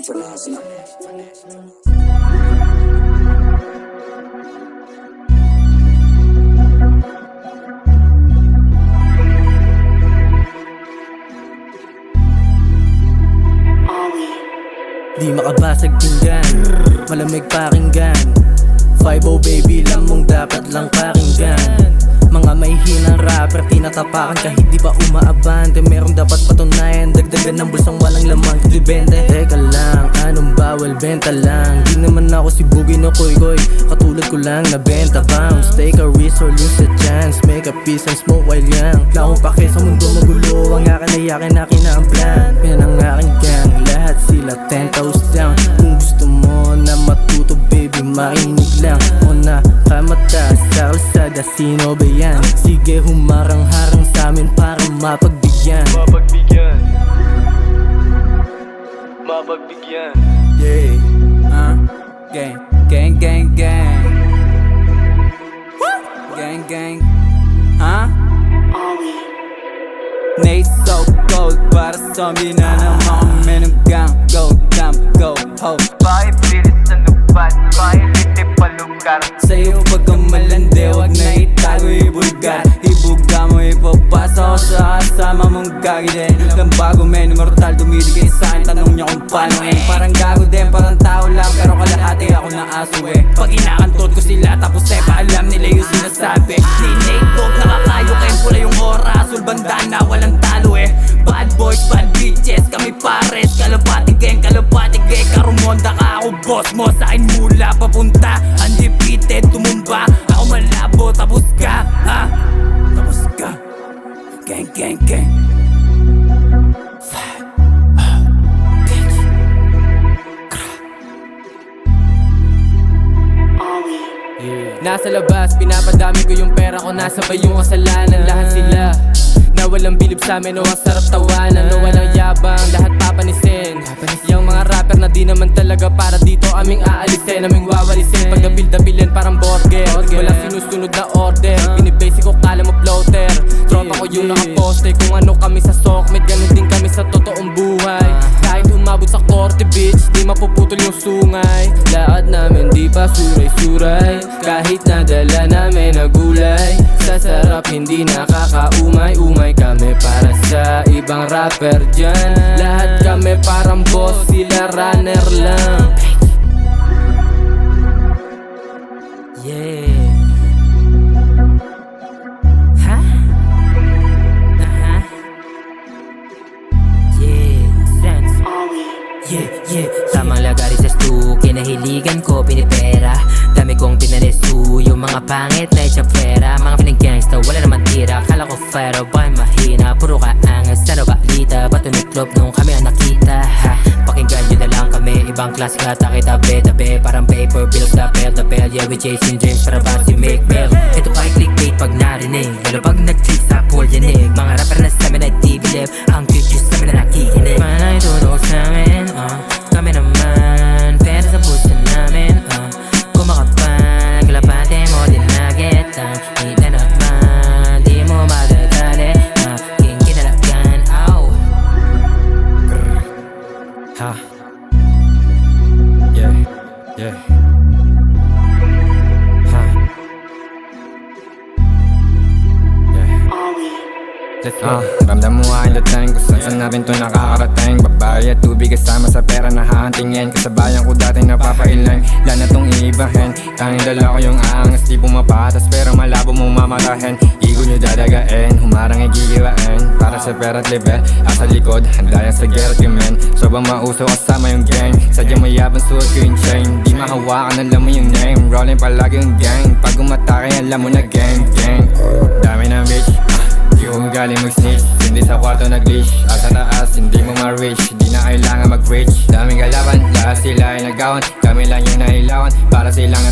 International. Di makabasag pinggan, malamig pakinggan. 5-0 baby lang mong dapat lang pakinggan. Mga may hinang rapper, tinatapakan kahit di pa umaabante. Meron dapat patunayan, dagdagan ng bulsang walang lamang dibente. Teka lang, anong bawal, benta lang. Di naman ako si Boogie no koy-koy, katulad ko lang na benta bounce. Take a risk or lose a chance, make a peace and smoke while young. Wala akong pake sa mundo magulo, ang akin ay akin na kinaamplan. Yan ang aking gang, lahat sila 10 toes down. Kung gusto mo na matuto baby, makinig lang. O nakamata sa kalsada, sino ba yan? Sige humarang-harang sa amin para mapagbigyan. Mapagbigyan. Mapagbigyan. Yeah, gang, gang, gang, gang. Gang, gang, Nate so cold, para zombie na naman kami ng gang. Go, damn, go, ho. Bakit bilis na lupat? Bakit hindi pa lugar? Sa'yo pagka malandi, wag na itago, ibulgar. Ibuga mo, ipapasa ko sa kasama mong gagi din. Lang bago men, immortal, dumiligay sa'kin. Tanong niya kung paano parang gago din, parang tao lang. Pero kalahati ako na aso Pag inakantot ko sila, tapos paalam nila yung sinasabi. Ni Nate Dogg, nakakayo kayo pula yung oras. Ulbanda na walang talo Bad boys, bad bitches, kami pares. Kalapati gang, karumonda ka ako boss mo. Sa'kin mula papunta, undefeated, tumumba. Ako malabo, tapos ka, tapos ka. Gang, gang, gang. Nasa labas, pinapadami ko yung pera ko. Nasa ba yung kasalanan? Lahat sila na walang bilib sa amin o ang sarap tawanan. O walang yabang, lahat papanisin. Yung mga rapper na di naman talaga para dito aming aalisin, aming wawalisin. Pag napil-dapilin parang burger, walang sinusunod na order. Binibasic ko kala mo floater. Tropa ko yung nakaposte. Kung ano kami sa sokmed, ganun din kami sa totoong buhay. Kahit umabot sa korte bitch, di mapuputol yung sungay. Lahat namin di pa suray-suray, kahit nadala namin na gulay. Sa sarap hindi nakakaumay-umay kami para sa ibang rapper dyan. Lahat kami parang boss, sila runner lang. Yeah. Ha? Yeah, sense. Yeah. Tamang lagari sa stu, kinahiligan ko pinipera. Dami kong pinanesu, yung mga pangit na itsapera. Mga piling gangsta, wala naman tira. Kala ko fero, ba'y mahina? Puro ka angas, ano balita? Bato ni club nung kami ang nakita. Pakinggan nyo na lang kami, ibang klase ka tabi-tabi. Parang paper bills, dapel. Yeah, we chasing dreams para ba si make mail. Ito pa'y clickbait pag narinig, lalo pag nag-click sa pool yanig. Mga rapper na sa amin ay di believe, ang bitches sa amin na nakikinig. Manay tunog sa amin, kami naman, pera sa puso namin, kumakapan, kalapate mo din nagetang. Hindi na naman, di mo madadali, aking kinalagan, ow. Ha. Yeah. Ha. Let's go. Ramdam mo ang dating kung saan natin to nakakarating. Babae at tubig kasama sa pera na hahantingin. Kasabayan ko dati napapailan, lana tong iibahin. Tanging dala ko yung aangas, di pumapatas pero malabo mo mamatahin. Igo nyo dadagain, humarang igigiwain. Para sa pera at level, asa likod, handa yan sa gera at krimen. Sobrang mauso kasama yung gang, sadyang mayabang suot ko yung chain. Di mahawakan, alam mo yung name, rolling palagi yung gang. Pag umatake, alam mo na gang. Dami ng bitch, di ko galing mag-snitch. Hindi sa kwarto nag-leash, asa taas, hindi mo ma-reach. Di na kailangan mag-reach, daming galaban, lahat sila ay nagawan. Kami lang yung nailawan, para silang